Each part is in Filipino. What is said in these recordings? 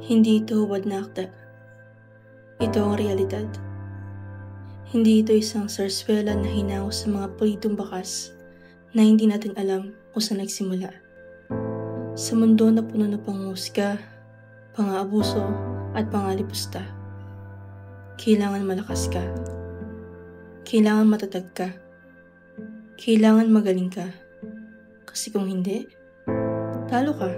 Hindi ito hubad na akda. Ito ang realidad. Hindi ito isang sarswela na hinango sa mga pulitong bakas na hindi natin alam kung saan nagsimula. Sa mundo na puno na panghusga, pang-aabuso at pangalipusta, kailangan malakas ka. Kailangan matatag ka. Kailangan magaling ka. Kasi kung hindi, talo ka.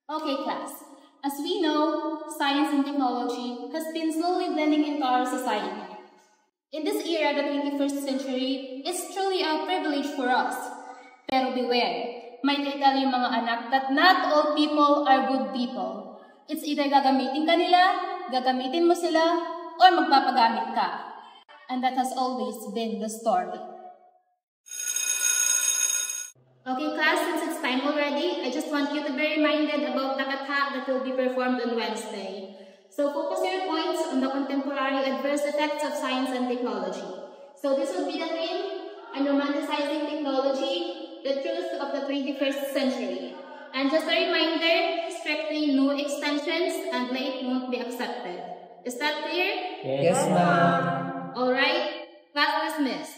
Okay, class. As we know, science and technology has been slowly blending into our society. In this era, the 21st century, is truly a privilege for us. Pero beware, may title yung mga anak that not all people are good people. It's either gagamitin ka nila, gagamitin mo sila, or magpapagamit ka. And that has always been the story. Okay, class, since it's time already, I just want you to be reminded about the katha that will be performed on Wednesday. So focus your points on the contemporary adverse effects of science and technology. So this will be the theme, on romanticizing technology, the truth of the 21st century. And just a reminder, strictly no extensions and late won't be accepted. Is that clear? Yes, ma'am. Alright, class dismissed.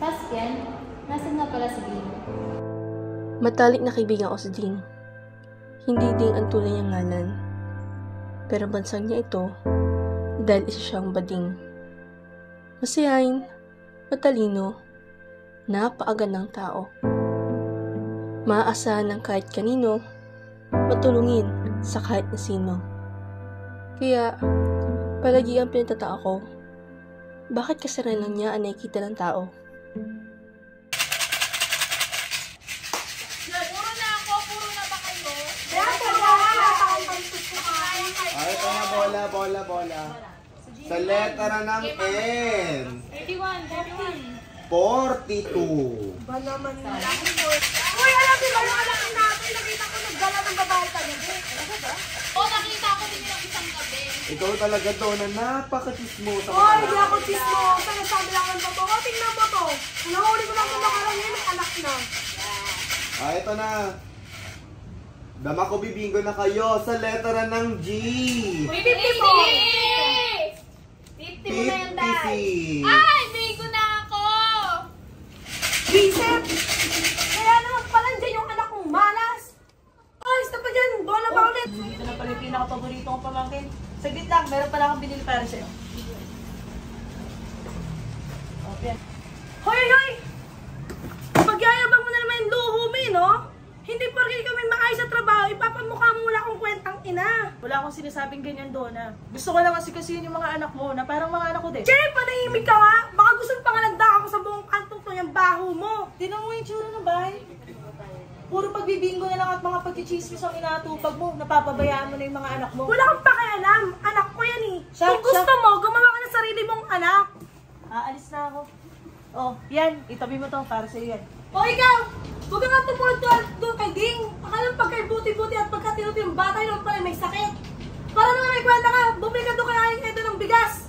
Pascal, nasan nga pala si Dean? Matalik na kaibigan ko si Ding. Hindi Ding ang tunay niyang ngalan. Pero bansang niya ito dahil isa siyang bading. Masayain, matalino, napakagandang tao. Maaasahan ng kahit kanino, matulungin sa kahit na sino. Kaya, palagi ang pinatatao ko, bakit kasalanan niya ang nakikita ng tao? Bola. Sa letra ng N. 31. 42. Ba naman yun? Uy, alam mo ba yung anak natin? Nakita ko naggala ng babae talaga. Oo, nakita ko din yung isang gabi. Ikaw talaga doon na napaka-chismosa. Uy, hindi ako chismosa. Nasabi lang ang totoo. Tingnan mo to. Nahuli ko lang kung nakarang yun, may anak na. Ito na. Dama ko bibingo na kayo sa letra ng G. 50 mo na yan, Day. 56. Ay, bigo na ako! Bicep! Kaya naman pala dyan yung anak kong malas. Ay, isa pa dyan. Bola pa ulit. Ito na pala yung pinaka-paborito kong pamangkin. Saglit lang, meron pala akong binili para sa'yo. Okay. Hoy! Pagyayabang mo na naman yung luho mo, no? Hindi porke kami maayos sa trabaho, ipapamukha mo wala akong kwentang ina. Wala akong sinasabing ganyan, Donna. Gusto ko lang kasi yung mga anak mo na parang mga anak ko din. Che, panahimik ka nga. Baka gusto pa nga nagdaka ko sa buong kantong to yung baho mo. Tinan mo yung tsura ng bahay. Puro pagbibingo na lang at mga pagchichismis ang inaatupag mo. Napapabayaan mo na yung mga anak mo. Wala kang pakialam. Anak ko yan eh. Kung gusto mo, gumawa ka ng sarili mong anak. Aalis na ako. Oh, yan. Itabi mo to para sa'yo yan. O ikaw, huwag ka nga tumulad doon kay Ding. Akalang pagkay buti-buti at pagkatinuti yung bata yun pala may sakit. Para naman may kwenta ka, bumili ka doon kay Aling Edo ng bigas.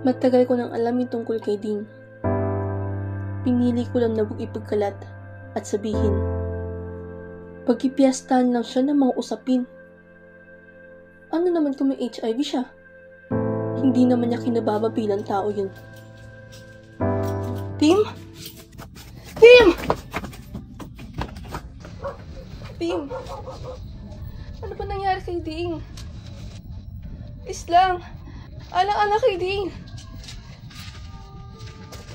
Matagal ko nang alam yung tungkol kay Ding. Pinili ko lang na huwag ipagkalat at sabihin. Pagkipiyastahan lang siya ng mga usapin. Ano naman kung may HIV siya? Hindi naman niya kinababa bilang tao yun. Tim? Ano ba nangyari kay Ding? Islang! Alang-alang kay Ding!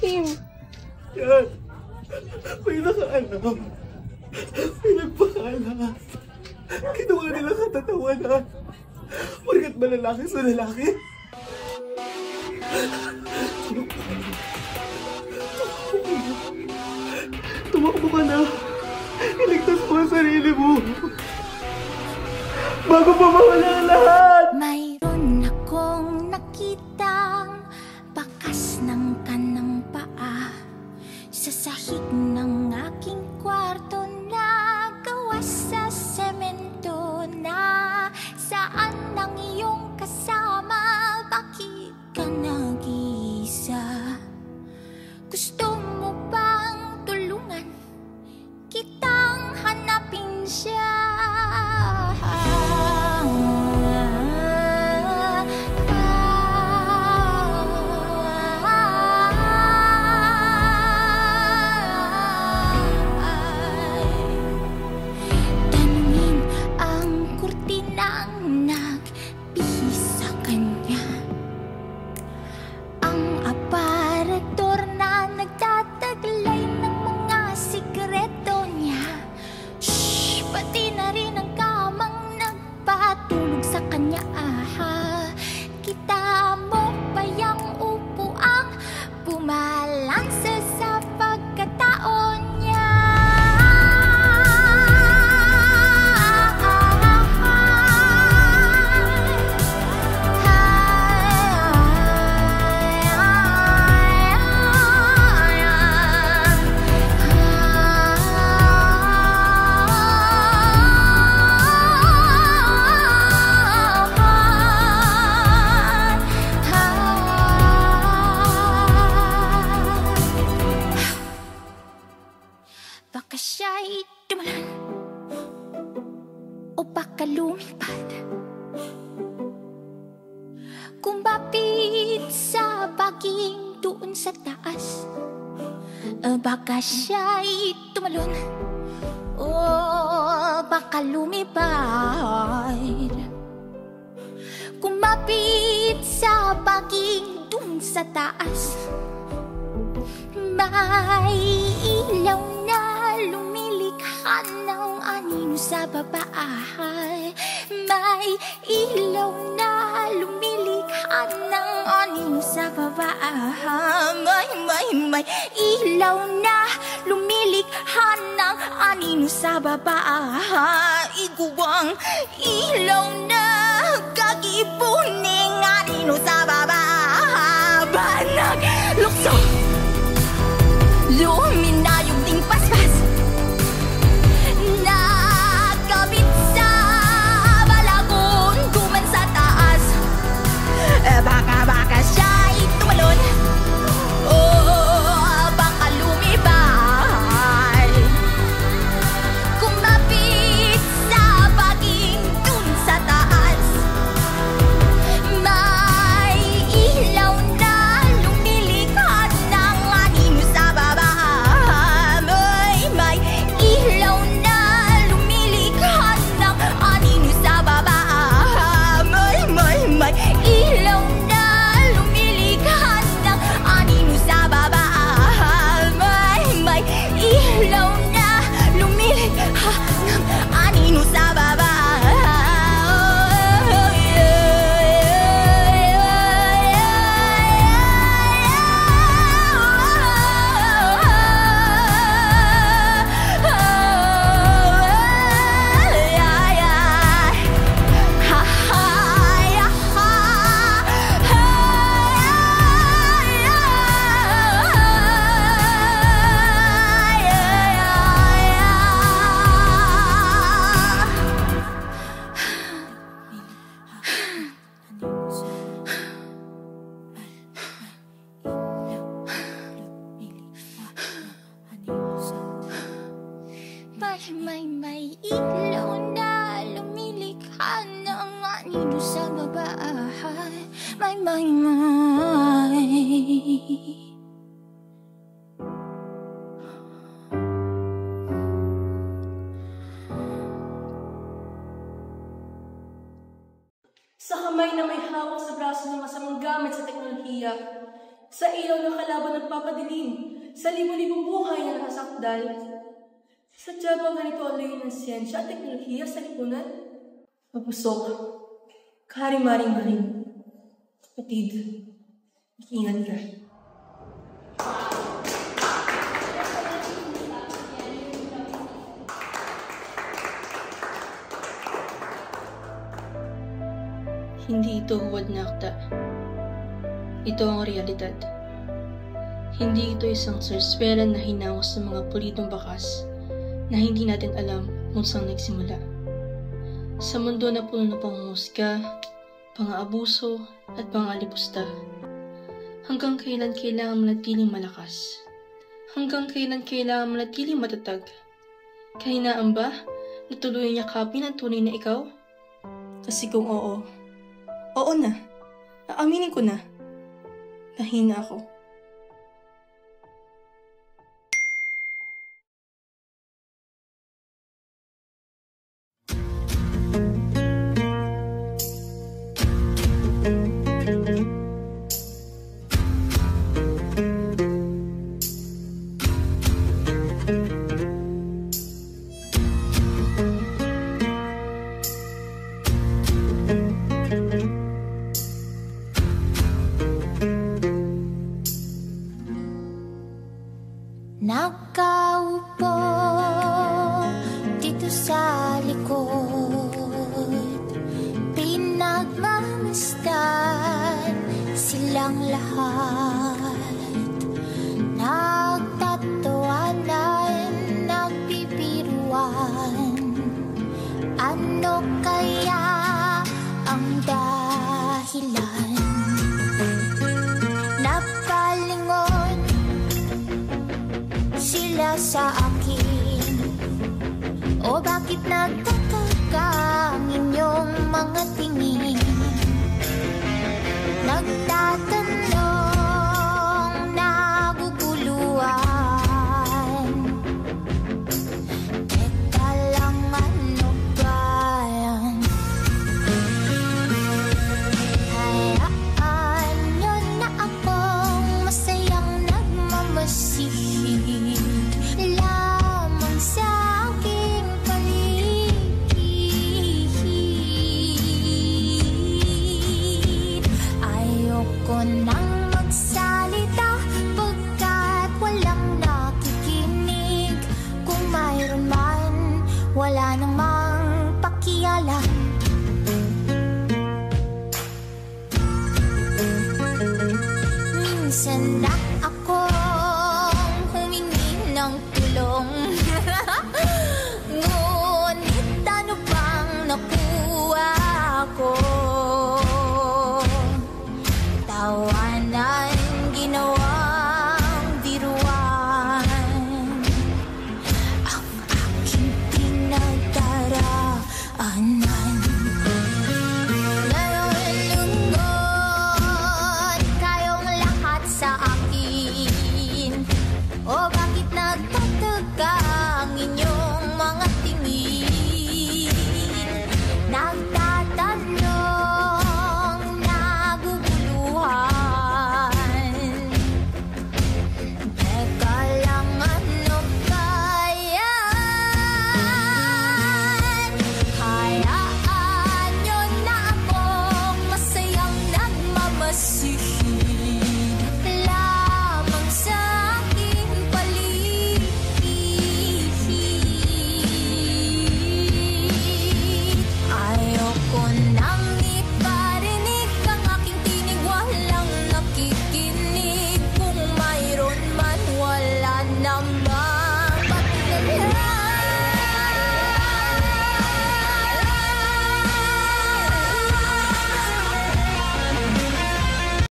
Tim! Yan. May nakaalam. May nagpakalam. Kinuha nila katatawanan. Porkat ba lalaki sa lalaki? Tumakbo ka na. Iligtas mo ang sarili mo. Bago pa mawala ang lahat. Mayroon akong nakitang bakas ng kanang paa sa sahig kumapit sa baging doon sa taas. Baka siya'y tumalon o baka lumipad. Kumapit sa baging doon sa taas. May ilaw na lumilikha ng anino sa baba. May ilaw na lumilikha ng anino sa baba. May ilaw na lumilikha ng anino sa baba. Iguang ilaw na kagibuning anino sa baba. Banag lukso luminayog ding paspas. Nakabit sa balagon kuman sa taas. Baka siya'y tumalon o baka lumipad. Kumapit sa baging dun sa taas. May ilaw na lumilikha ng anino sa baba. May ilaw na lumilikha ng anino sa baba. May ilaw na lumilikha ng anino sa baba. May ilaw na lumilikha ng anino sa baba. May ilaw na lumilikha ng anino sa baba. May Sa kamay na may hawak sa braso ng masamang gamit sa teknolohiya, sa ilaw ng kalaban ng papadilim, sa libo-libong buhay na nakasakdal, sadya ba ganito ang layo ng siyensya at teknolohiya sa lipunan? Mapusok, kaharing-maring-maring, kapatid, ikingan ka. Hindi ito huwad na akda. Ito ang realidad. Hindi ito isang sarswelan na hinango sa mga pulitong bakas na hindi natin alam kung saan nagsimula. Sa mundo na puno na pangungusga, pang-aabuso at pang-alipusta, hanggang kailan kailangan manatiling malakas? Hanggang kailan kailangan manatiling matatag? Kahinaan ba na tuluyan yakapin ang tunay na ikaw? Kasi kung oo na. Aaminin ko na. Nahina ako. Nakaupo dito sa likod, pinagmamasdan silang lahat. Nagtatawanan, nagbibiruan. Ano kaya ang dahilan? Napalingon sila sa akin. O bakit nagtataka ang inyong mga tingin? nang magsalita pagkat walang nakikinig. Kung mayroon man, wala namang pakialam. Minsan na akong humingi ng tulong ngunit ano bang nakuha ko? Tawa